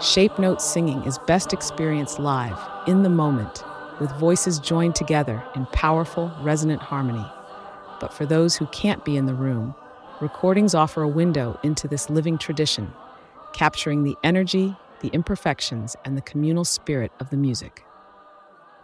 Shape note singing is best experienced live, in the moment, with voices joined together in powerful, resonant harmony. But for those who can't be in the room, recordings offer a window into this living tradition, capturing the energy, the imperfections, and the communal spirit of the music.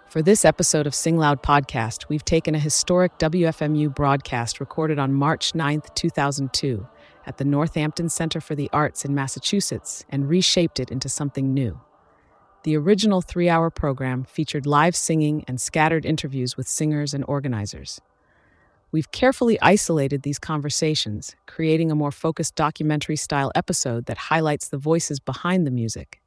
For this episode of Sing Loud Podcast, we've taken a historic WFMU broadcast recorded on March 9th, 2002, at the Northampton Center for the Arts in Massachusetts and reshaped it into something new. The original 3-hour program featured live singing and scattered interviews with singers and organizers. We've carefully isolated these conversations, creating a more focused documentary-style episode that highlights the voices behind the music.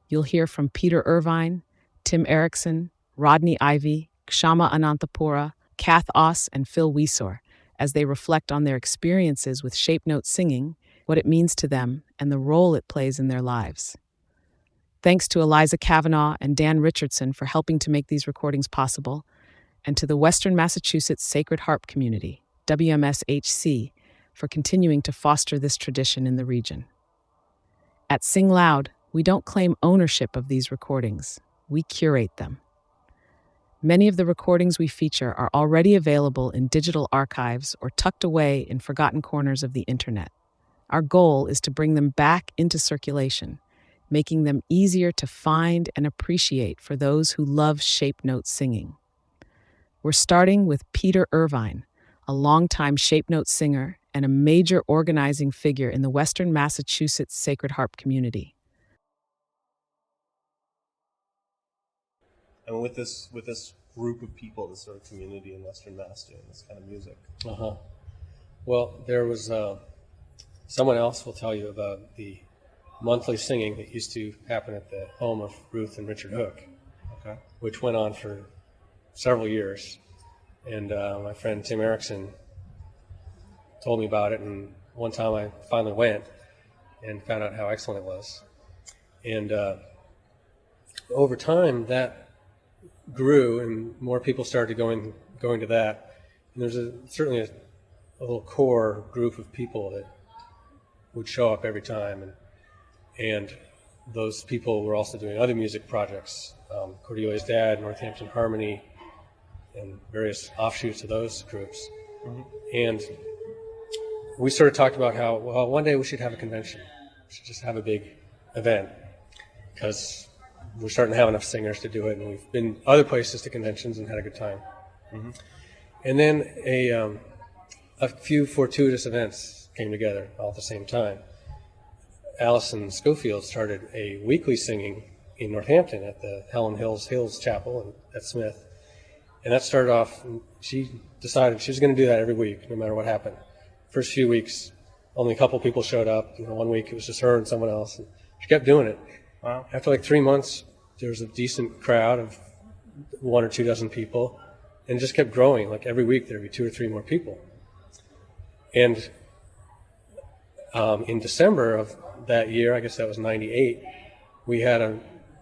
You'll hear from Peter Irvine, Tim Erickson, Rodney Ivy, Kshama Ananthapura, Kath Oss, and Phil Wiesor, as they reflect on their experiences with shape note singing, what it means to them, and the role it plays in their lives. Thanks to Eliza Kavanaugh and Dan Richardson for helping to make these recordings possible, and to the Western Massachusetts Sacred Harp Community, WMSHC, for continuing to foster this tradition in the region. At Sing Loud, we don't claim ownership of these recordings, we curate them. Many of the recordings we feature are already available in digital archives or tucked away in forgotten corners of the internet. Our goal is to bring them back into circulation, making them easier to find and appreciate for those who love shape note singing. We're starting with Peter Irvine, a longtime shape note singer and a major organizing figure in the Western Massachusetts Sacred Harp community. And with this group of people, this sort of community in Western Mass doing this kind of music. Well, there was someone else will tell you about the monthly singing that used to happen at the home of Ruth and Richard Hook, which went on for several years. And my friend Tim Erickson told me about it, and one time I finally went and found out how excellent it was. And over time, that grew, and more people started going to that. And there's certainly a little core group of people that would show up every time, and those people were also doing other music projects. Cordelia's dad, Northampton Harmony, and various offshoots of those groups. Mm-hmm. And we sort of talked about how, well, one day we should have a convention. We should just have a big event, because we're starting to have enough singers to do it, and we've been other places to conventions and had a good time. Mm-hmm. And then a few fortuitous events came together all at the same time. Allison Schofield started a weekly singing in Northampton at the Helen Hills Chapel at Smith. And that started off, she decided she was going to do that every week, no matter what happened. First few weeks, only a couple people showed up. 1 week it was just her and someone else. And she kept doing it. Wow. After like 3 months, there was a decent crowd of 1 or 2 dozen people, and it just kept growing. Like every week there'd be 2 or 3 more people. And in December of that year, I guess that was 98, we had a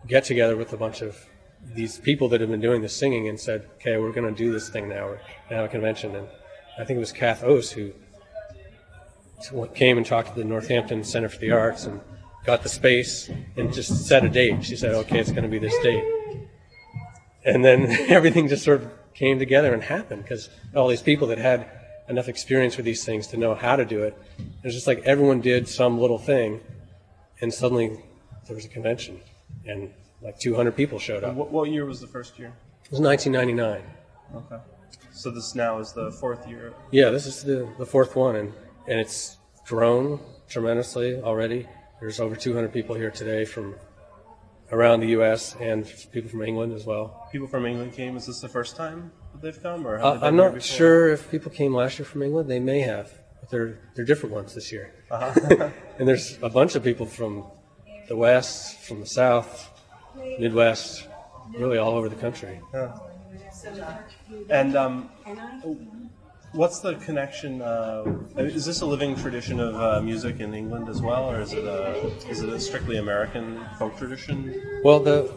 get-together with a bunch of these people that had been doing the singing and said, okay, we're going to do this thing now. We're going to have a convention. And I think it was Kath Oss who came and talked to the Northampton Center for the Arts and got the space and just set a date. She said, okay, it's going to be this date. And then everything just sort of came together and happened, because all these people that had enough experience with these things to know how to do it, it was just like everyone did some little thing, and suddenly there was a convention, and like 200 people showed up. What year was the first year? It was 1999. Okay. So this now is the 4th year? Yeah, this is the 4th one, and it's grown tremendously already. There's over 200 people here today from around the U.S. and people from England as well. People from England came. Is this the first time that they've come, or have they been I'm here not before? sure if people came last year from England. They may have, but they're different ones this year. And there's a bunch of people from the West, from the South, Midwest, really all over the country. Yeah. And what's the connection? Is this a living tradition of music in England as well, or is it a strictly American folk tradition? Well, the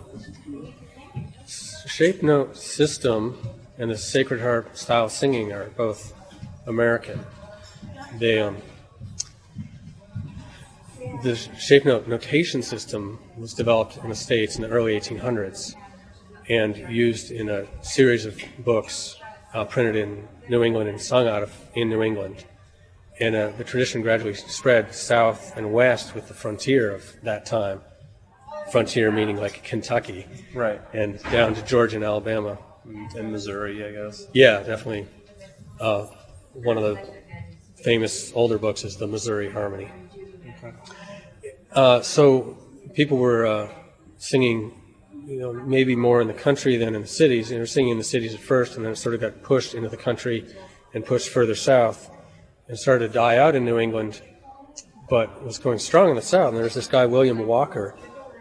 shape note system and the sacred harp style singing are both American. They the shape note notation system was developed in the States in the early 1800s and used in a series of books printed in New England and sung in New England. And the tradition gradually spread south and west with the frontier of that time. Frontier meaning like Kentucky. Right. And down to Georgia and Alabama. And Missouri, I guess. Yeah, definitely. One of the famous older books is the Missouri Harmony. Okay. So people were singing, maybe more in the country than in the cities. They were singing in the cities at first, and then it sort of got pushed into the country and pushed further south and started to die out in New England, but was going strong in the South. And there's this guy, William Walker,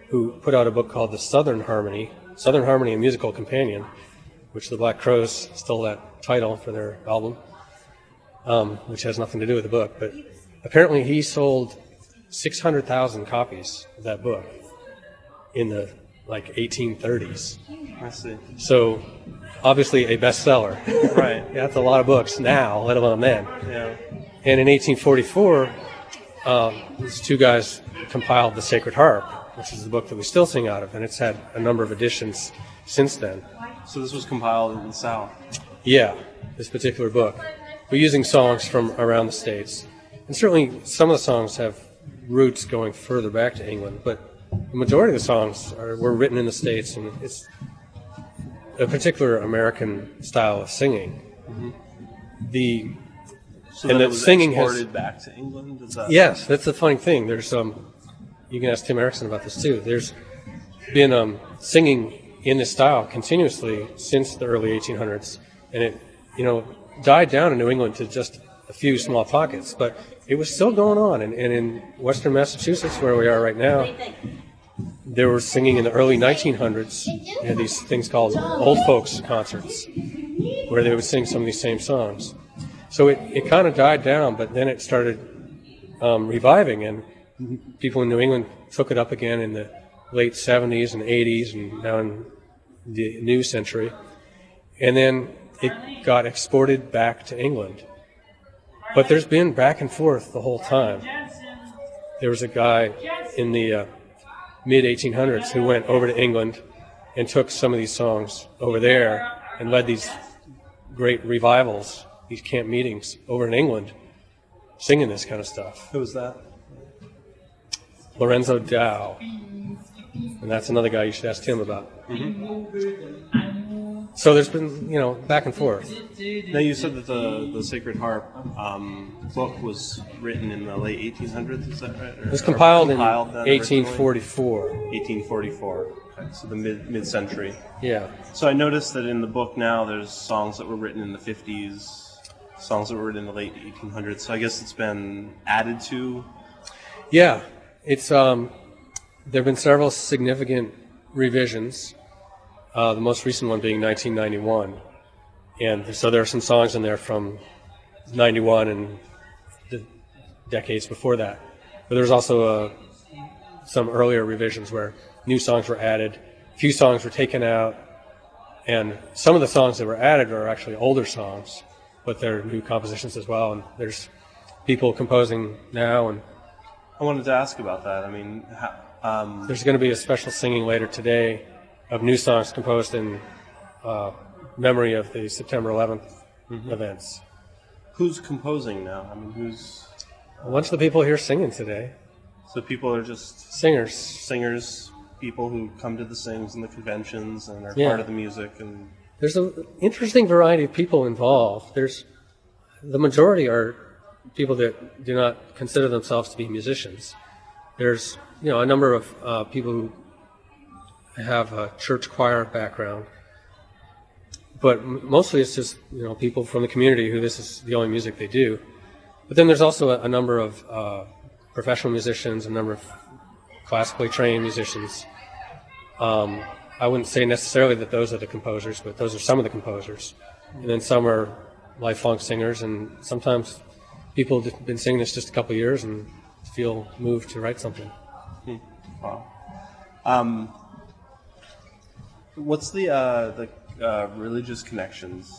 who put out a book called The Southern Harmony, a Musical Companion, which the Black Crowes stole that title for their album, which has nothing to do with the book. But apparently he sold 600,000 copies of that book in the 1830s. I see. So obviously a bestseller. Right. Yeah, that's a lot of books now, let alone then. Yeah. And in 1844, these two guys compiled The Sacred Harp, which is the book that we still sing out of, and it's had a number of editions since then. So this was compiled in the South. Yeah, this particular book. We're using songs from around the States. And certainly some of the songs have roots going further back to England, but the majority of the songs were written in the States, and it's a particular American style of singing. Mm-hmm. So and that was singing exported back to England? Is that yes, that's the funny thing. There's you can ask Tim Erickson about this too. There's been singing in this style continuously since the early 1800s, and it died down in New England to just a few small pockets, but it was still going on. And in Western Massachusetts, where we are right now, they were singing in the early 1900s. You had these things called old folks concerts, where they would sing some of these same songs. So it kind of died down, but then it started reviving, and people in New England took it up again in the late 70s and 80s and now in the new century. And then it got exported back to England. But there's been back and forth the whole time. There was a guy in the mid-1800s who went over to England and took some of these songs over there and led these great revivals, these camp meetings over in England, singing this kind of stuff. Who was that? Lorenzo Dow. And that's another guy you should ask Tim about. Mm-hmm. So there's been, back and forth. Now you said that the Sacred Harp book was written in the late 1800s, is that right? It was compiled in 1844. 1844. Okay, so the mid-century. Yeah. So I noticed that in the book now there's songs that were written in the 50s, songs that were written in the late 1800s. So I guess it's been added to. Yeah, it's there have been several significant revisions. The most recent one being 1991, and so there are some songs in there from 91 and the decades before that. But there's also some earlier revisions where new songs were added, a few songs were taken out, and some of the songs that were added are actually older songs, but they're new compositions as well. And there's people composing now. And I wanted to ask about that. I mean, there's going to be a special singing later today of new songs composed in memory of the September 11th events. Who's composing now? I mean, who's... A bunch of the people here singing today. So people are just... Singers, people who come to the sings and the conventions and are part of the music. And there's an interesting variety of people involved. The majority are people that do not consider themselves to be musicians. There's, a number of people who have a church choir background, but mostly it's just people from the community who this is the only music they do. But then there's also a number of professional musicians, a number of classically trained musicians. I wouldn't say necessarily that those are the composers, but those are some of the composers. And then some are lifelong singers, and sometimes people have been singing this just a couple of years and feel moved to write something. Wow. What's the religious connections?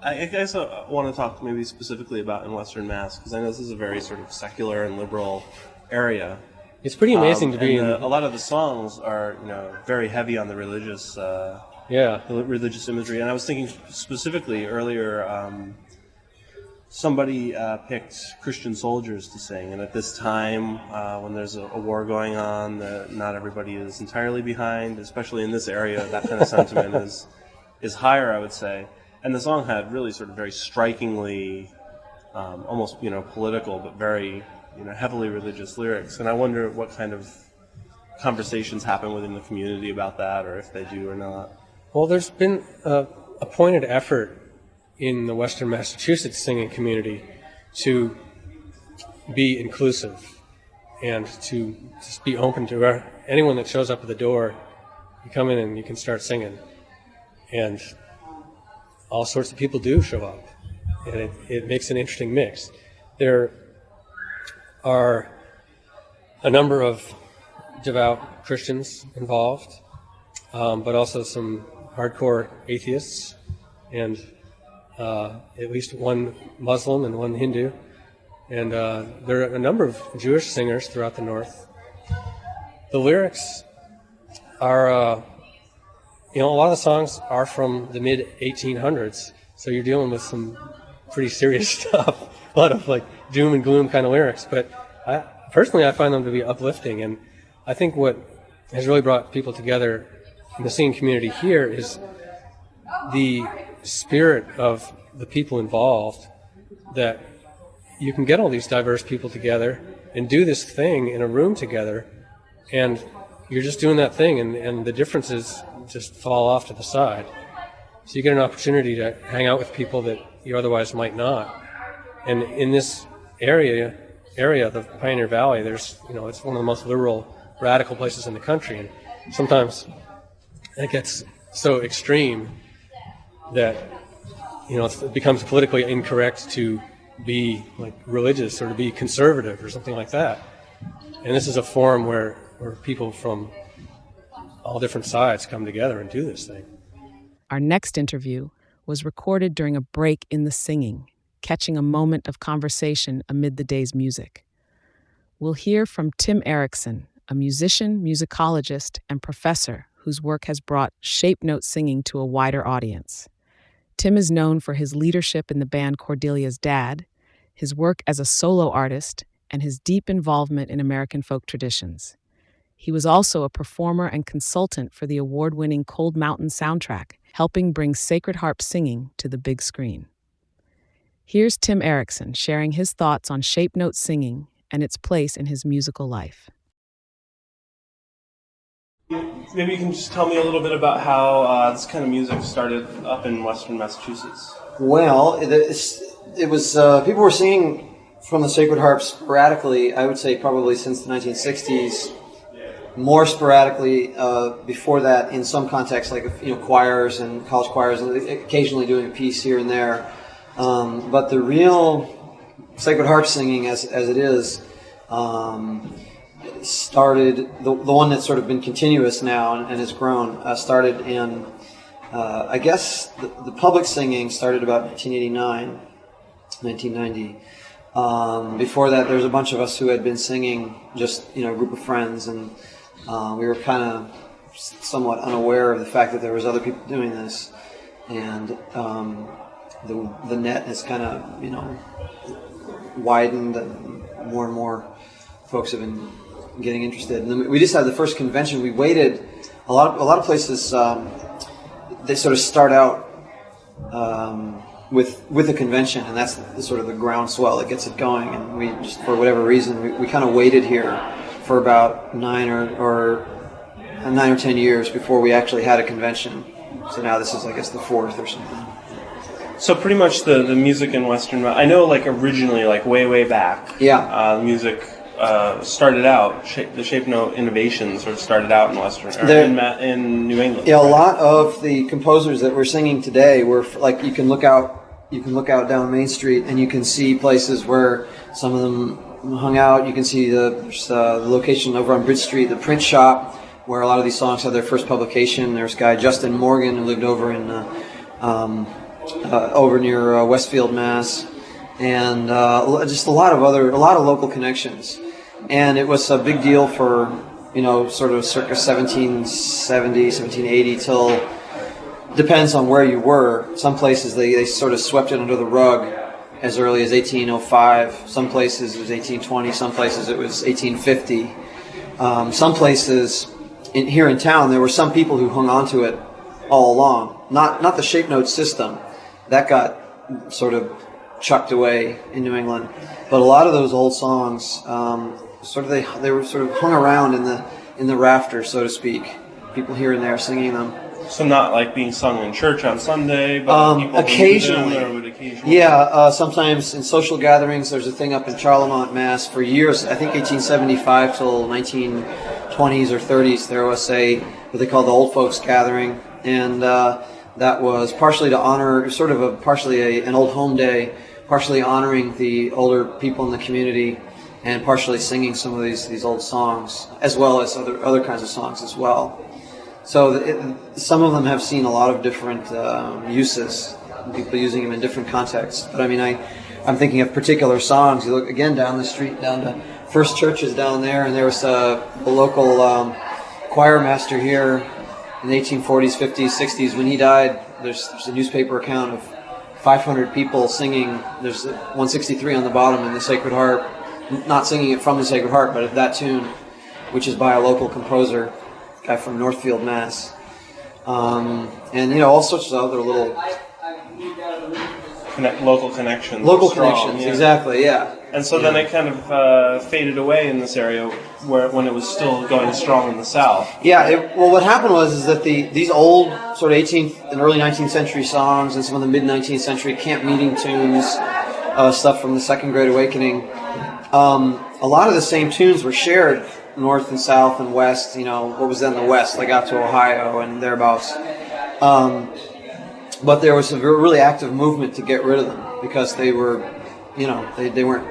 I guess I want to talk maybe specifically about in Western Mass, because I know this is a very sort of secular and liberal area. It's pretty amazing to be in. A lot of the songs are, very heavy on the religious, religious imagery. And I was thinking specifically earlier, somebody picked Christian soldiers to sing, and at this time, when there's a war going on, that not everybody is entirely behind, especially in this area, that kind of sentiment is higher, I would say. And the song had really sort of very strikingly, almost political, but very heavily religious lyrics. And I wonder what kind of conversations happen within the community about that, or if they do or not. Well, there's been a pointed effort in the Western Massachusetts singing community to be inclusive and to just be open to anyone that shows up at the door. You come in and you can start singing, and all sorts of people do show up, and it makes an interesting mix. There are a number of devout Christians involved, but also some hardcore atheists, and at least one Muslim and one Hindu. And there are a number of Jewish singers throughout the North. The lyrics are, a lot of the songs are from the mid-1800s, so you're dealing with some pretty serious stuff, a lot of like doom and gloom kind of lyrics. But personally, I find them to be uplifting, and I think what has really brought people together in the singing community here is the spirit of the people involved, that you can get all these diverse people together and do this thing in a room together, and you're just doing that thing, and the differences just fall off to the side. So you get an opportunity to hang out with people that you otherwise might not. And in this area, the Pioneer Valley, there's, it's one of the most liberal, radical places in the country, and sometimes it gets so extreme that, it becomes politically incorrect to be like religious or to be conservative or something like that. And this is a forum where people from all different sides come together and do this thing. Our next interview was recorded during a break in the singing, catching a moment of conversation amid the day's music. We'll hear from Tim Erickson, a musician, musicologist, and professor whose work has brought shape note singing to a wider audience. Tim is known for his leadership in the band Cordelia's Dad, his work as a solo artist, and his deep involvement in American folk traditions. He was also a performer and consultant for the award-winning Cold Mountain soundtrack, helping bring Sacred Harp singing to the big screen. Here's Tim Erickson sharing his thoughts on shape note singing and its place in his musical life. Maybe you can just tell me a little bit about how this kind of music started up in Western Massachusetts. Well, it was people were singing from the Sacred Harp sporadically, I would say probably since the 1960s. More sporadically before that in some contexts, like choirs and college choirs, and occasionally doing a piece here and there. But the real Sacred Harp singing, as it is, started, the one that's sort of been continuous now and has grown, started in, I guess, the public singing started about 1989, 1990. Before that, there was a bunch of us who had been singing, just, a group of friends, and we were kind of somewhat unaware of the fact that there was other people doing this, and the net has kind of, widened, and more folks have been getting interested. And then we just had the first convention. We waited. A lot of places they sort of start out with a convention, and that's sort of the groundswell that gets it going. And we just, for whatever reason, we kind of waited here for about 9 or 10 years before we actually had a convention. So now this is, I guess, the fourth or something. So pretty much the music in Western, I know, like originally, like way back. Yeah. The music started out. The shape note innovations sort of started out in Western, in New England. Yeah, right? A lot of the composers that we're singing today were like, you can look out down Main Street and you can see places where some of them hung out. You can see the location over on Bridge Street, the print shop, where a lot of these songs had their first publication. There's a guy, Justin Morgan, who lived over in over near Westfield, Mass, and just a lot of local connections. And it was a big deal for, sort of circa 1770, 1780 till, depends on where you were. Some places they sort of swept it under the rug as early as 1805. Some places it was 1820. Some places it was 1850. Some places here in town, there were some people who hung on to it all along. Not the shape note system. That got sort of chucked away in New England. But a lot of those old songs, they were sort of hung around in the rafters, so to speak. People here and there singing them. So not like being sung in church on Sunday, but people occasionally. Would occasionally. Yeah, sometimes in social gatherings. There's a thing up in Charlemont, Mass. For years, I think 1875 till 1920s or 30s, there was what they call the old folks gathering, and that was partially to honor, sort of partially an old home day, partially honoring the older people in the community, and partially singing some of these old songs, as well as other kinds of songs as well. So some of them have seen a lot of different uses, people using them in different contexts. But I mean, I'm thinking of particular songs. You look again down the street, down to First Church is down there, and there was a local choir master here in the 1840s, 50s, 60s. When he died, there's a newspaper account of 500 people singing. There's 163 on the bottom in the Sacred Harp, not singing it from the Sacred Harp, but that tune, which is by a local composer, guy from Northfield, Mass. And all sorts of other little local connections. Local connections, yeah. Exactly, yeah. And so then it kind of faded away in this area when it was still going strong in the South. Yeah, what happened was that these old sort of 18th and early 19th century songs and some of the mid 19th century camp meeting tunes, stuff from the Second Great Awakening, a lot of the same tunes were shared north and south and west, what was then the west, like out to Ohio and thereabouts. But there was a really active movement to get rid of them because they were, they weren't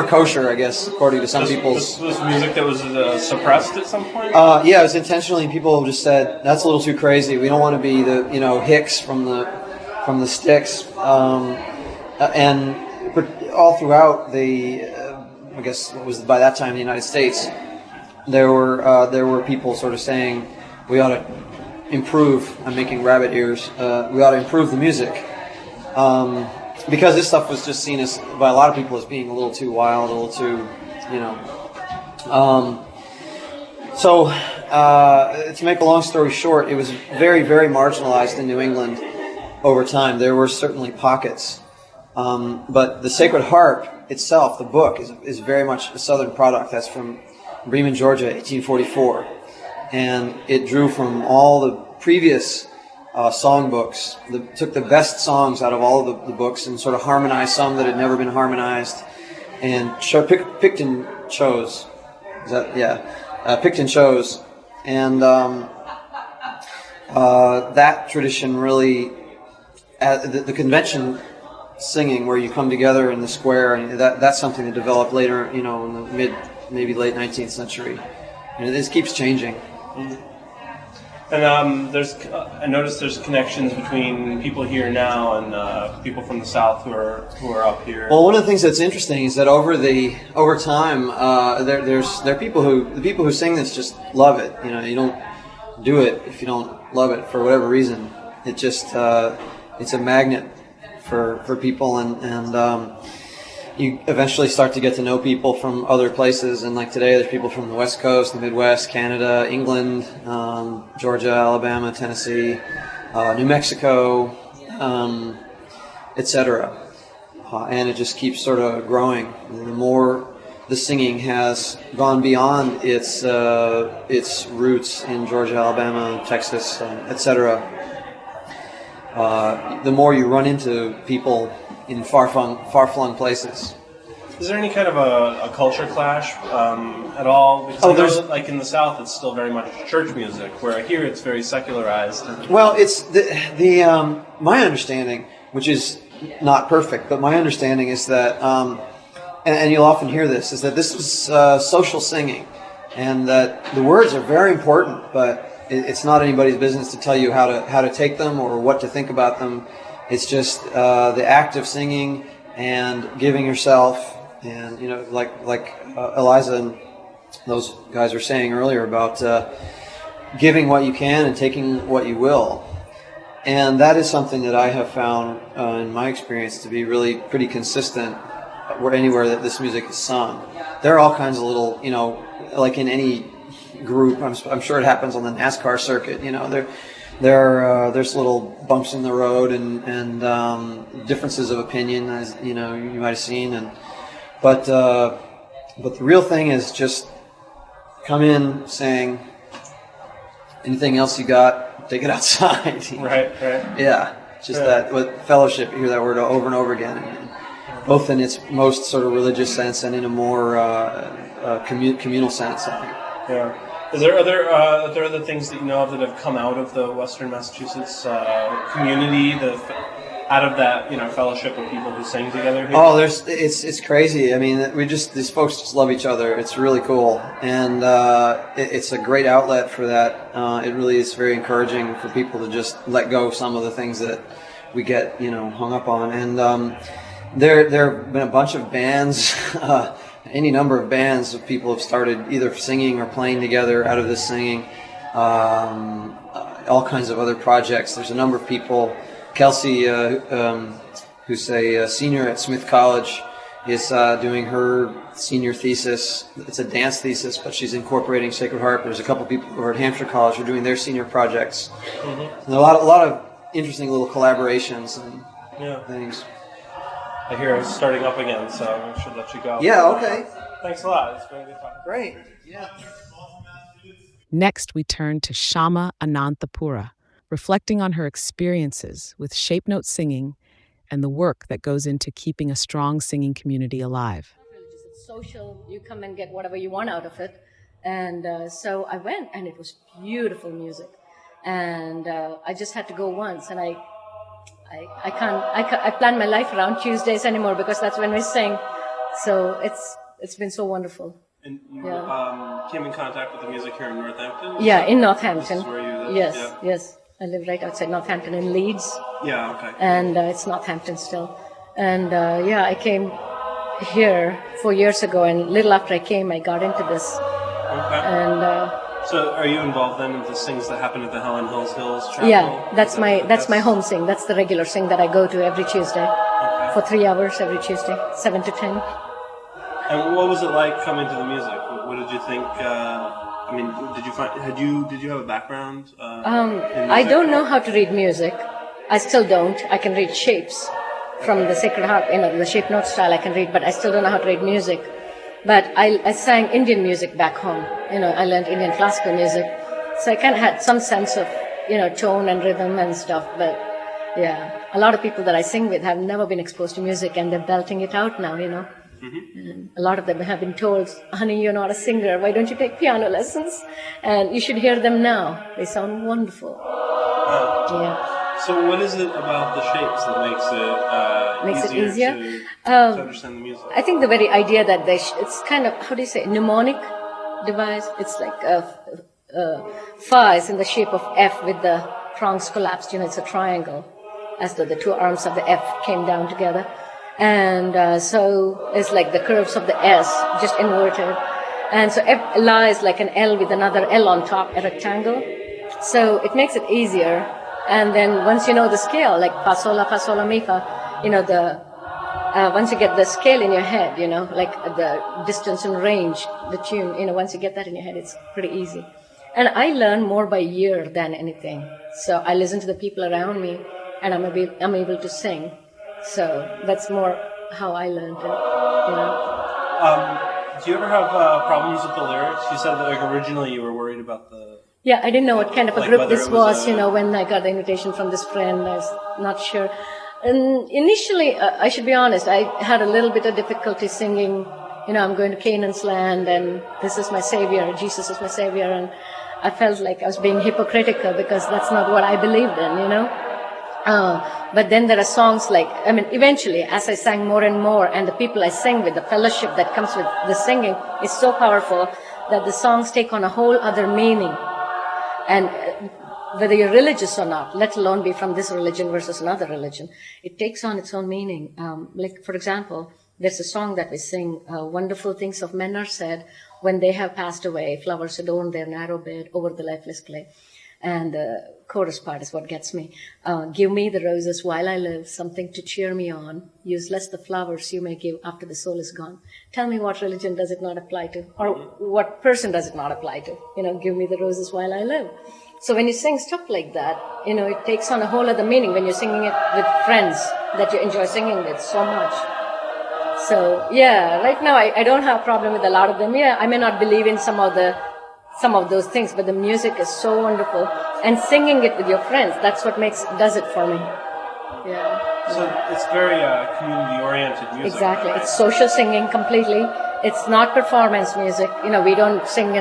kosher, I guess, according to some people's. This was music that was suppressed at some point? Yeah, it was intentionally. People just said, that's a little too crazy. We don't want to be the, Hicks from the Sticks. And all throughout I guess it was by that time in the United States, there were people sort of saying we ought to improve. I'm making rabbit ears. We ought to improve the music because this stuff was just seen as by a lot of people as being a little too wild, a little too, So to make a long story short, it was very, very marginalized in New England over time. There were certainly pockets, but the Sacred Harp itself, the book, is very much a Southern product. That's from Bremen, Georgia, 1844. And it drew from all the previous songbooks, took the best songs out of all of the books and sort of harmonized some that had never been harmonized, and picked and chose. Picked and chose. And that tradition really, the convention singing where you come together in the square, and that's something that developed later, in the maybe late 19th century. And this keeps changing. And I noticed there's connections between people here now and people from the South who are up here. Well, one of the things that's interesting is that over time, there are people who sing this just love it. You don't do it if you don't love it for whatever reason. It just it's a magnet for people, and you eventually start to get to know people from other places. And like today, there's people from the West Coast, the Midwest, Canada, England, Georgia, Alabama, Tennessee, New Mexico, etc. And it just keeps sort of growing. And the more the singing has gone beyond its roots in Georgia, Alabama, Texas, etc., the more you run into people in far-flung places. Is there any kind of a culture clash at all? Because there's like in the South, it's still very much church music, where here it's very secularized. Well, it's my understanding, which is not perfect, but my understanding is that, and you'll often hear this, is that this is social singing, and that the words are very important, but it's not anybody's business to tell you how to take them or what to think about them. It's just the act of singing and giving yourself, and like Eliza and those guys were saying earlier about giving what you can and taking what you will. And that is something that I have found in my experience to be really pretty consistent anywhere that this music is sung. There are all kinds of little, like in any group, I'm sure it happens on the NASCAR circuit, there's little bumps in the road and differences of opinion, as you might have seen, but the real thing is just come in, sing. Anything else you got, take it outside. Right. Yeah, just that with fellowship. You hear that word over and over again, both in its most sort of religious sense and in a more communal sense, I think. Yeah. Is there other things that you know of that have come out of the Western Massachusetts community, out of that fellowship of people who sing together here? Oh, it's crazy. I mean, these folks just love each other. It's really cool, and it's a great outlet for that. It really is very encouraging for people to just let go of some of the things that we get hung up on. And there have been a bunch of bands. Any number of bands of people have started either singing or playing together out of this singing. All kinds of other projects. There's a number of people. Kelsey, who's a senior at Smith College, is doing her senior thesis. It's a dance thesis, but she's incorporating Sacred Harp. There's a couple people who are at Hampshire College who are doing their senior projects. Mm-hmm. And a lot of interesting little collaborations and things. I hear it's starting up again, so I should let you go. Yeah, okay. Thanks a lot. It's been a good time. Great. Yeah. Next, we turn to Shama Ananthapura, reflecting on her experiences with shape note singing and the work that goes into keeping a strong singing community alive. It's social. You come and get whatever you want out of it. And so I went, and it was beautiful music. And I just had to go once, and I plan my life around Tuesdays anymore because that's when we sing. So it's been so wonderful. And you came in contact with the music here in Northampton? Yeah, in Northampton. This is where you live? Yes, yes. I live right outside Northampton in Leeds. Yeah, okay. And it's Northampton still. And I came here 4 years ago, and little after I came, I got into this. Okay. And so are you involved then in the sings that happen at the Helen Hills Chapel? Yeah, that's my home sing. That's the regular sing that I go to every Tuesday for 3 hours every Tuesday, 7 to 10. And what was it like coming to the music? What did you think? Did you have a background? I don't know how to read music. I still don't. I can read shapes from the Sacred Harp, the shape note style I can read, but I still don't know how to read music. But I sang Indian music back home. I learned Indian classical music. So I kind of had some sense of, tone and rhythm and stuff. But yeah, a lot of people that I sing with have never been exposed to music, and they're belting it out now, Mm-hmm. And a lot of them have been told, honey, you're not a singer. Why don't you take piano lessons? And you should hear them now. They sound wonderful. Yeah. So what is it about the shapes that makes it easier? To understand the music? I think the very idea that it's kind of, how do you say, mnemonic device. It's like fa is in the shape of F with the prongs collapsed. It's a triangle, as though the two arms of the F came down together. And so it's like the curves of the S, just inverted. And so La is like an L with another L on top, a rectangle. So it makes it easier. And then once you know the scale, like fa, sol, la, mi, fa, once you get the scale in your head, like the distance and range, the tune, once you get that in your head, it's pretty easy. And I learn more by ear than anything. So I listen to the people around me, and I'm able to sing. So that's more how I learned it. Do you ever have problems with the lyrics? You said that originally you were worried about the... Yeah, I didn't know what kind of a group this was, when I got the invitation from this friend. I was not sure. And initially, I should be honest, I had a little bit of difficulty singing, I'm going to Canaan's land, and this is my savior, Jesus is my savior, and I felt like I was being hypocritical because that's not what I believed in, But then there are songs eventually, as I sang more and more, and the people I sing with, the fellowship that comes with the singing is so powerful that the songs take on a whole other meaning. And whether you're religious or not, let alone be from this religion versus another religion, it takes on its own meaning. Like, for example, there's a song that we sing, wonderful things of men are said when they have passed away, flowers adorn their narrow bed over the lifeless clay. And the chorus part is what gets me. Give me the roses while I live, something to cheer me on. Use less the flowers you may give after the soul is gone. Tell me what religion does it not apply to? Or what person does it not apply to? Give me the roses while I live. So when you sing stuff like that, it takes on a whole other meaning when you're singing it with friends that you enjoy singing with so much. So, yeah, right now I don't have a problem with a lot of them. Yeah, I may not believe in some of those things, but the music is so wonderful. And singing it with your friends, that's what does it for me. Yeah. So it's very community-oriented music. Exactly. Right? It's social singing completely. It's not performance music. We don't sing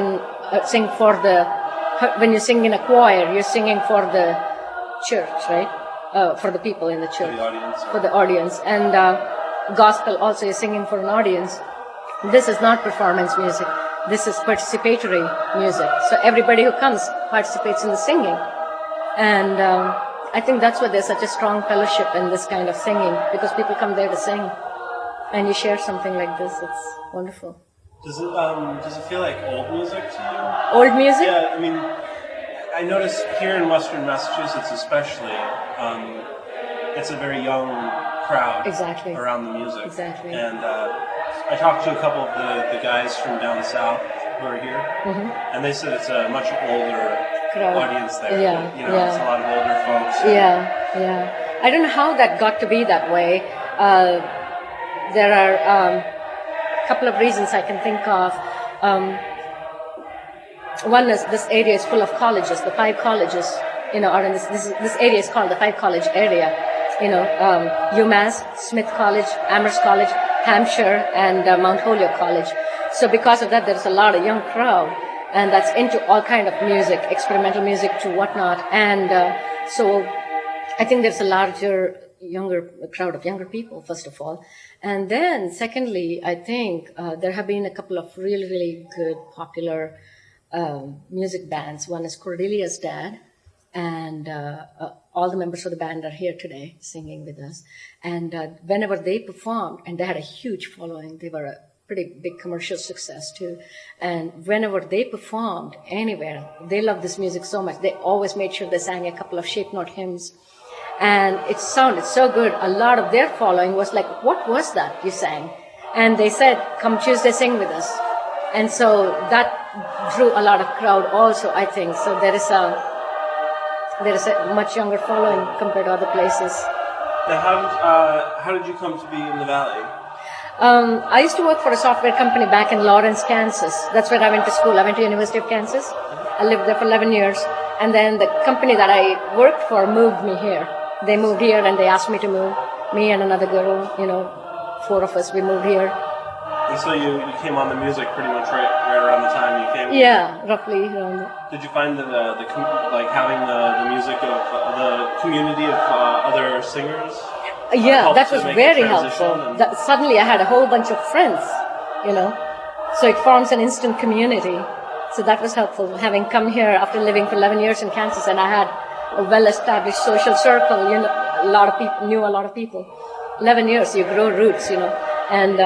when you sing in a choir, you're singing for the church, right? For the people in the church. For the audience. For the audience. And gospel also is singing for an audience. This is not performance music. This is participatory music. So everybody who comes participates in the singing. And I think that's why there's such a strong fellowship in this kind of singing, because people come there to sing. And you share something like this. It's wonderful. Does it feel like old music to you? Old music? Yeah, I mean, I notice here in Western Massachusetts especially, it's a very young crowd around the music. Exactly. And I talked to a couple of the guys from down south who are here, and they said it's a much older audience there. Yeah, It's a lot of older folks. Yeah. I don't know how that got to be that way. There are a couple of reasons I can think of. One is this area is full of colleges. The 5 colleges, are in this area is called the 5 college area. UMass, Smith College, Amherst College, Hampshire, and Mount Holyoke College. So because of that, there's a lot of young crowd, and that's into all kind of music, experimental music to whatnot. And so I think there's a younger crowd of younger people, first of all. And then secondly, I think there have been a couple of really, really good popular music bands. One is Cordelia's Dad, and all the members of the band are here today singing with us. And whenever they performed, and they had a huge following, they were a pretty big commercial success too. And whenever they performed anywhere, they loved this music so much. They always made sure they sang a couple of shape note hymns. And it sounded so good. A lot of their following was like, what was that you sang? And they said, come Tuesday, sing with us. And so that drew a lot of crowd also, I think. So there is a much younger following compared to other places. Now, how did you come to be in the Valley? I used to work for a software company back in Lawrence, Kansas. That's where I went to school. I went to University of Kansas. I lived there for 11 years. And then the company that I worked for moved me here. They moved here and they asked me to move. Me and another girl, 4 of us, we moved here. And so you came on the music pretty much right around the time you came? Yeah, roughly around. Did you find that having the music of the community of other singers? Yeah, that was very helpful. Suddenly I had a whole bunch of friends, So it forms an instant community. So that was helpful, having come here after living for 11 years in Kansas, and I had a well-established social circle, a lot of people, knew a lot of people. 11 years, you grow roots, And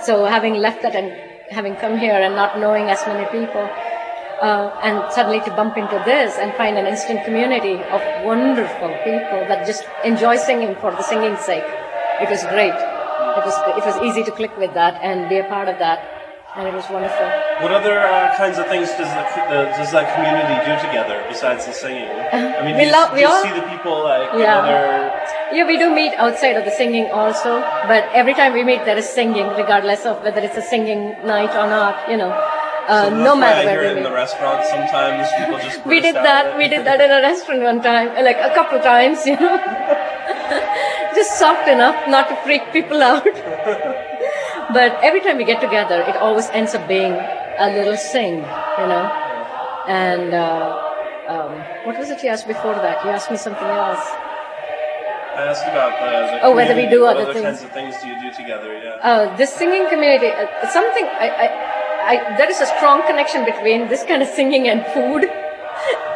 so having left that and having come here and not knowing as many people, and suddenly to bump into this and find an instant community of wonderful people that just enjoy singing for the singing's sake. It was great. It was easy to click with that and be a part of that, and it was wonderful. What other kinds of things does that community do together besides the singing? I mean, do you see the people Yeah, we do meet outside of the singing also, but every time we meet there is singing, regardless of whether it's a singing night or not, So no matter where we in meet. the restaurant sometimes people just We did that in a restaurant one time, like a couple of times, just soft enough not to freak people out. But every time we get together, it always ends up being a little sing, And what was it you asked before that? You asked me something else. I asked about the whether we do other kinds things. of things do you do together? Yeah. This singing community, something there is a strong connection between this kind of singing and food.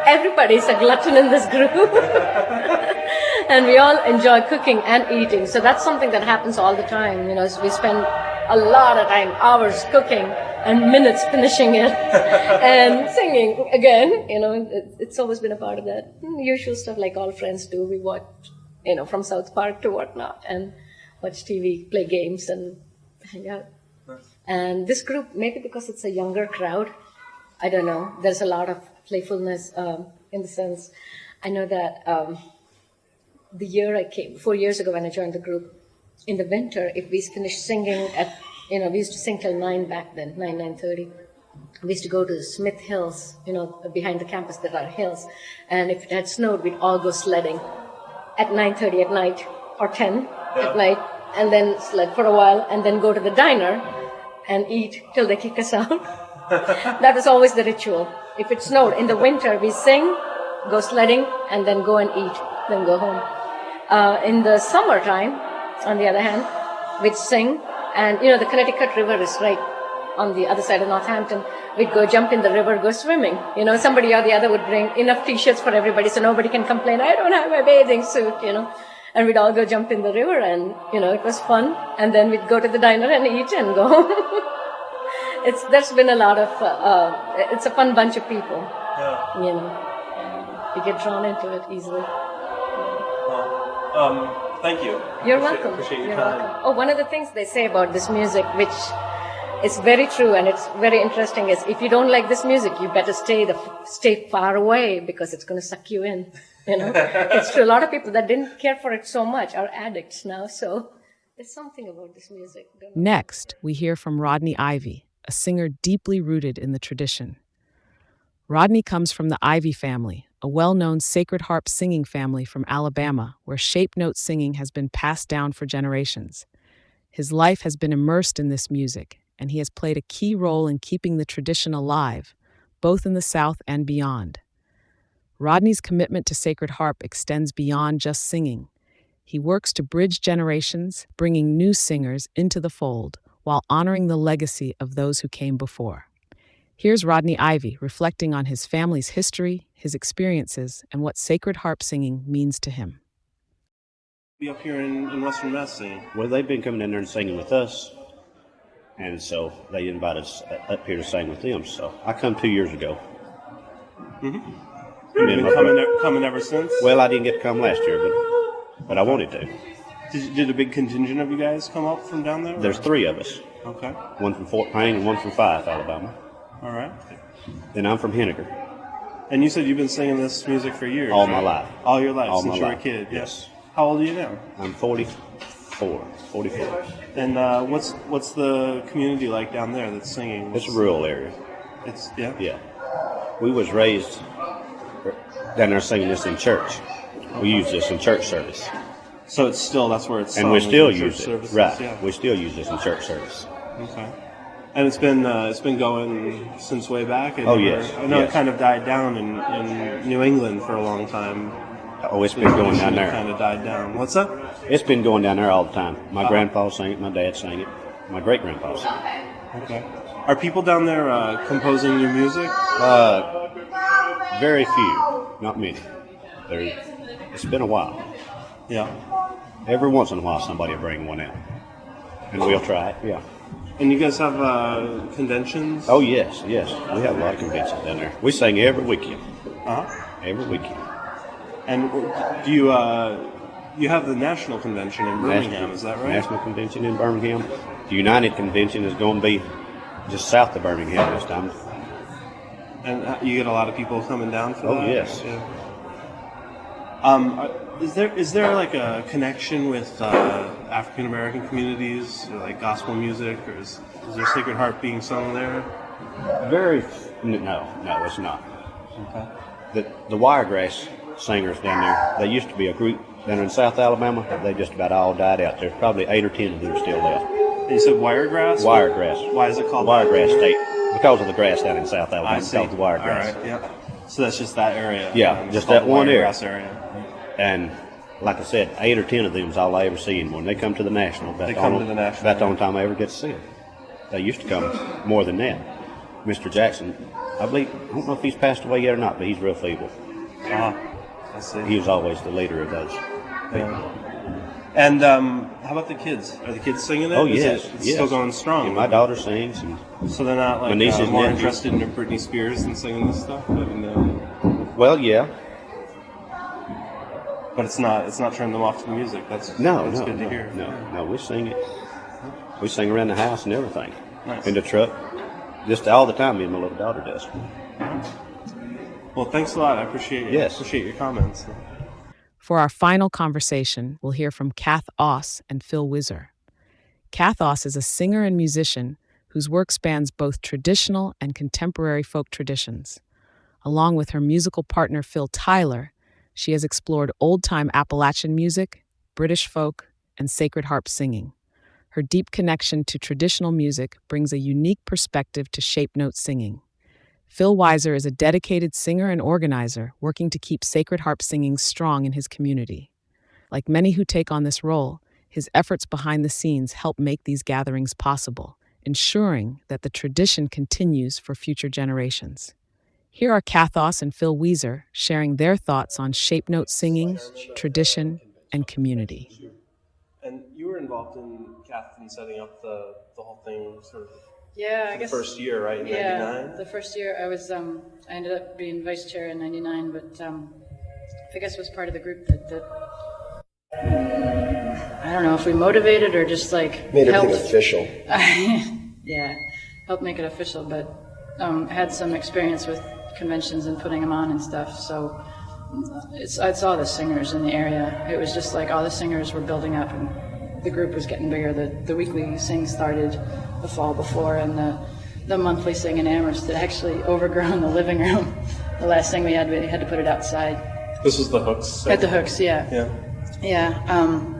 everybody's a glutton in this group. And we all enjoy cooking and eating. So that's something that happens all the time. You know, so we spend a lot of time, hours cooking and minutes finishing it and singing again. You know, it's always been a part of that. Usual stuff like all friends do. We watch, you know, from South Park to whatnot and watch TV, play games and hang out. And this group, maybe because it's a younger crowd, I don't know, there's a lot of playfulness in the sense, I know that the year I came, 4 years ago when I joined the group, in the winter, if we finished singing at, you know, we used to sing till 9 back then, 9:30. We used to go to the Smith Hills, you know, behind the campus there are hills. And if it had snowed, we'd all go sledding at 9:30 at night or 10 at night, and then sled for a while, and then go to the diner and eat till they kick us out. That was always the ritual. If it snowed in the winter, we sing, go sledding, and then go and eat, then go home. In the summertime, on the other hand, we'd sing, and you know the Connecticut River is right on the other side of Northampton. We'd go jump in the river, go swimming. You know, somebody or the other would bring enough T-shirts for everybody so nobody can complain, I don't have my bathing suit, you know. And we'd all go jump in the river, and you know, it was fun. And then we'd go to the diner and eat and go home. There's been a lot of, it's a fun bunch of people, you know. You get drawn into it easily. Thank you. You're welcome. Appreciate your You're time. welcome. Oh, one of the things they say about this music, which is very true and it's very interesting, is if you don't like this music, you better stay far away because it's going to suck you in. You know, it's true. A lot of people that didn't care for it so much are addicts now. So there's something about this music. Next, we hear from Rodney Ivy, a singer deeply rooted in the tradition. Rodney comes from the Ivy family, a well-known sacred harp singing family from Alabama, where shape note singing has been passed down for generations. His life has been immersed in this music, and he has played a key role in keeping the tradition alive, both in the South and beyond. Rodney's commitment to sacred harp extends beyond just singing. He works to bridge generations, bringing new singers into the fold, while honoring the legacy of those who came before. Here's Rodney Ivy reflecting on his family's history, his experiences, and what sacred harp singing means to him. Be up here in Western Mass singing. Well, they've been coming in there and singing with us, and so they invited us up here to sing with them. So I come 2 years ago. Mm-hmm. You've been coming ever since? Well, I didn't get to come last year, but I wanted to. Did a big contingent of you guys come up from down there? There's 3 of us. Okay. One from Fort Payne and one from Fife, Alabama. All right. Then I'm from Henniker. And you said you've been singing this music for years? All my life. All your life, All since my you were a life. kid? Yes. How old are you now? I'm 44. And what's the community like down there that's singing? It's a rural area. It's, yeah? Yeah. We was raised down there singing this in church. We use this in church service. So it's still, that's where it's And sung, we is still in church use it. services? Right. Yeah. We still use this in church service. Okay. And it's been going since way back. Oh, yes. I know Yes. it kind of died down in New England for a long time. Oh, it's been going down there. Kind of died down. What's that? It's been going down there all the time. My grandpa sang it, my dad sang it, my great-grandpa sang it. Okay. Are people down there composing new music? Very few, not many. It's been a while. Yeah. Every once in a while somebody will bring one out. And we'll try it, yeah. And you guys have conventions? Oh, yes. We have a lot of conventions down there. We sing every weekend. Uh-huh. Every weekend. And do you have the national convention in Birmingham, is that right? National convention in Birmingham. The United Convention is going to be just south of Birmingham this time. And you get a lot of people coming down for that? Oh, yes. Yeah. Is there like a connection with African American communities, or like gospel music, or is there Sacred Heart being sung there? No, it's not. Okay. The Wiregrass singers down there, they used to be a group down in South Alabama. They just about all died out. There's probably 8 or 10 of them still left. And you said Wiregrass? Wiregrass. Why is it called Wiregrass State? Because of the grass down in South Alabama. I see. Because of the wiregrass. All right, yeah. So that's just that area? Yeah, It's just called that the one area. Wiregrass area. And like I said, 8 or 10 of them is all I ever see. And when they come to the National, They come to the National. that's the only time I ever get to see them. They used to come more than that. Mr. Jackson I don't know if he's passed away yet or not, but he's real feeble. Ah, I see. He was always the leader of those. Yeah. And how about the kids? Are the kids singing it? Oh, Is yes. it's still going strong. And my daughter sings. And So they're not My like niece is more nephew. interested in Britney Spears than singing this stuff? well, yeah. But it's not turning them off to the music. That's good to hear. No, we sing it. We sing around the house and everything. Nice. In the truck. Just all the time, me and my little daughter does. Well, thanks a lot. I appreciate it. Yes. Appreciate your comments. For our final conversation, we'll hear from Kath Oss and Phil Whizzer. Kath Oss is a singer and musician whose work spans both traditional and contemporary folk traditions. Along with her musical partner Phil Tyler, she has explored old-time Appalachian music, British folk, and sacred harp singing. Her deep connection to traditional music brings a unique perspective to shape note singing. Phil Whizzer is a dedicated singer and organizer working to keep sacred harp singing strong in his community. Like many who take on this role, his efforts behind the scenes help make these gatherings possible, ensuring that the tradition continues for future generations. Here are Kath Oss and Phil Whizzer sharing their thoughts on shape note singing, tradition, and community. And you were involved in, Kath, in setting up the whole thing sort of I guess. first year, right, in Yeah, 99? the first year I was, I ended up being vice chair in 99, but I guess was part of the group that I don't know if we motivated or just like Made helped. everything official. Yeah, helped make it official, but had some experience with conventions and putting them on and stuff, so I saw the singers in the area. It was just like all the singers were building up and the group was getting bigger. The weekly sing started the fall before, and the monthly sing in Amherst had actually overgrown the living room. The last thing we had to put it outside. This was the Hooks. At the Hooks, yeah. Yeah. Yeah,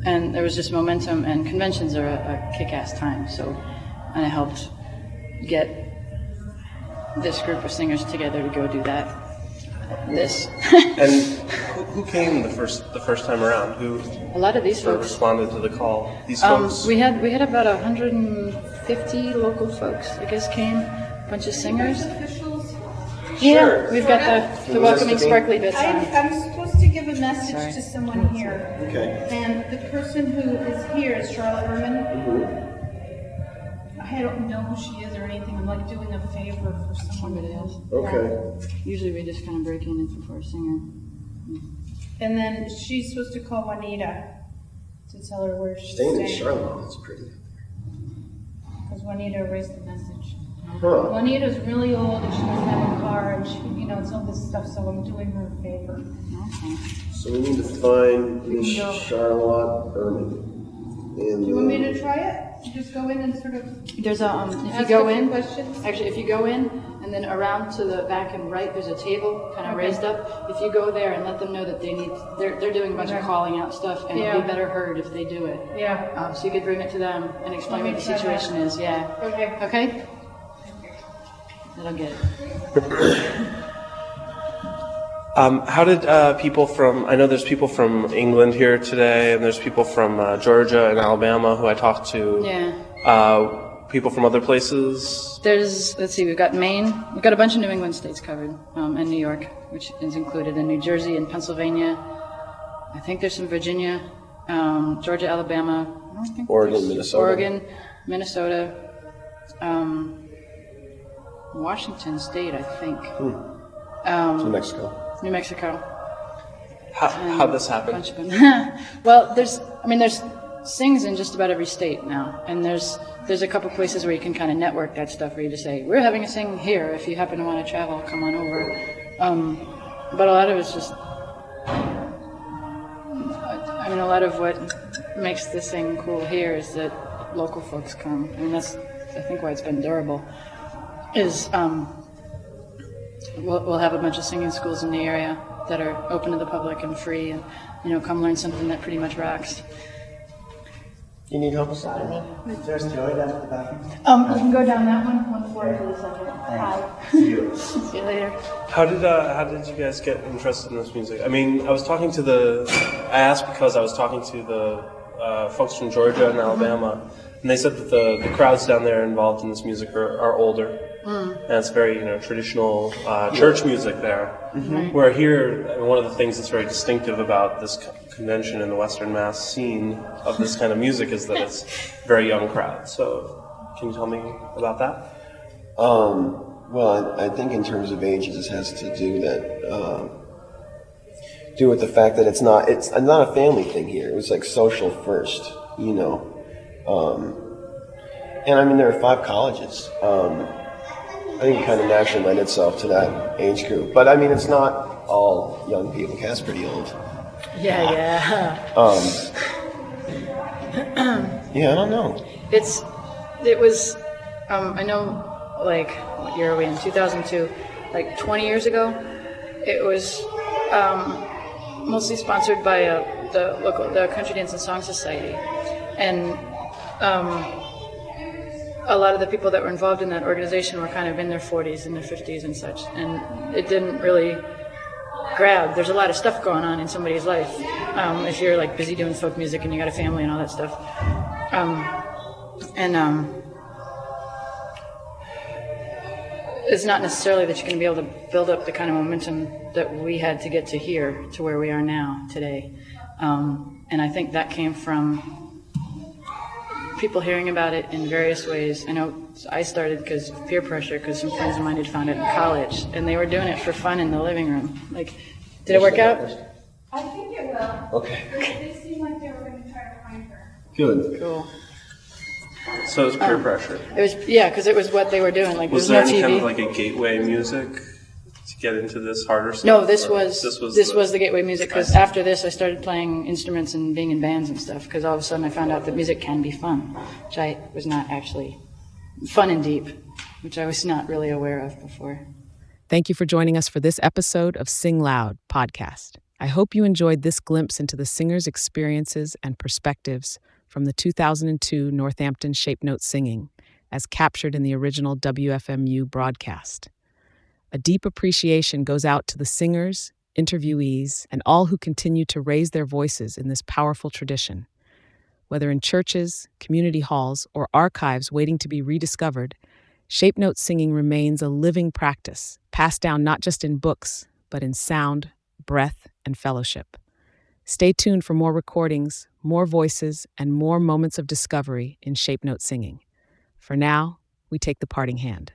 and there was just momentum, and conventions are a kick-ass time, and it helped get this group of singers together to go do that. And who came the first time around? Who A lot of these sort of folks. responded to the call? These folks? We had about 150 local folks, I guess, came. A bunch of singers. Yeah, we've got the welcoming sparkly bits on. I'm supposed to give a message Sorry. to someone here. Okay. And the person who is here is Charlotte Ehrman. I don't know who she is or anything. I'm like doing a favor for someone. Somebody else. Okay. Usually we just kind of break in before a singer. And then she's supposed to call Juanita to tell her where she's Staying in staying. Charlotte, that's pretty. Because Juanita erased the message. Huh. Juanita's really old and she doesn't have a car and she, it's all this stuff, so I'm doing her a favor. So we need to find Miss No. Charlotte Ehrman. And, Do you want me to try it? Just go in and sort of There's a if you ask go a few in. questions? Actually, if you go in and then around to the back and right, there's a table kind of raised up. If you go there and let them know that they're doing a bunch of calling out stuff, and it'll be better heard if they do it. Yeah. So you could bring it to them and explain Let what me the try that. situation is. Yeah. Okay. Okay. That'll get it. How did people from, I know there's people from England here today, and there's people from Georgia and Alabama who I talked to. Yeah. People from other places. Let's see, we've got Maine. We've got a bunch of New England states covered, and New York, which is included, in New Jersey and Pennsylvania. I think there's some Virginia, Georgia, Alabama. I don't think Oregon, there's- Minnesota. Oregon, Minnesota, Washington State, I think. to Mexico. New Mexico. How'd this happen? Bunch of them. Well, there's sings in just about every state now, and there's a couple places where you can kind of network that stuff, where you just say, we're having a sing here. If you happen to want to travel, come on over. But a lot of it's just, a lot of what makes this thing cool here is that local folks come. That's, I think, why it's been durable. Is we'll have a bunch of singing schools in the area that are open to the public and free, and come learn something that pretty much rocks. You need help with something? You can go down that one floor to the second. Hi. See you. See you later. How did you guys get interested in this music? I asked because I was talking to the folks from Georgia and Alabama, And they said that the crowds down there involved in this music are older, and it's very traditional church music there. Where here, one of the things that's very distinctive about this convention in the Western Mass scene of this kind of music is that it's very young crowd. So, can you tell me about that? Well, I think in terms of ages, this has to do with the fact that it's not a family thing here. It was like social first, and I mean there are 5 colleges. I think it kind of naturally lent itself to that age group, but I mean it's not all young people. Cass pretty old. Yeah. Yeah, I don't know. It was, I know, like, what year are we in? 2002, like 20 years ago. It was mostly sponsored by the Country Dance and Song Society, and a lot of the people that were involved in that organization were kind of in their 40s and their 50s and such, and it didn't really grab. There's a lot of stuff going on in somebody's life if you're like busy doing folk music and you got a family and all that stuff, it's not necessarily that you're going to be able to build up the kind of momentum that we had to get to here, to where we are now today. And I think that came from people hearing about it in various ways. I know I started because of peer pressure, because some friends of mine had found it in college, and they were doing it for fun in the living room. Like, did it work out? I think it will. Okay. They seem like they were going to try to find her. Good. Cool. So it's peer pressure. It was, yeah, because it was what they were doing. Like, Was there there was no any TV. kind of like a gateway music to get into this harder stuff? No, this Or was the gateway music, because after this I started playing instruments and being in bands and stuff, because all of a sudden I found out that music can be fun, which I was not actually fun and deep, which I was not really aware of before. Thank you for joining us for this episode of Sing Loud podcast. I hope you enjoyed this glimpse into the singer's experiences and perspectives from the 2002 Northampton Shape Note Singing, as captured in the original WFMU broadcast. A deep appreciation goes out to the singers, interviewees, and all who continue to raise their voices in this powerful tradition. Whether in churches, community halls, or archives waiting to be rediscovered, Shape Note singing remains a living practice, passed down not just in books, but in sound, breath, and fellowship. Stay tuned for more recordings, more voices, and more moments of discovery in Shape Note singing. For now, we take the parting hand.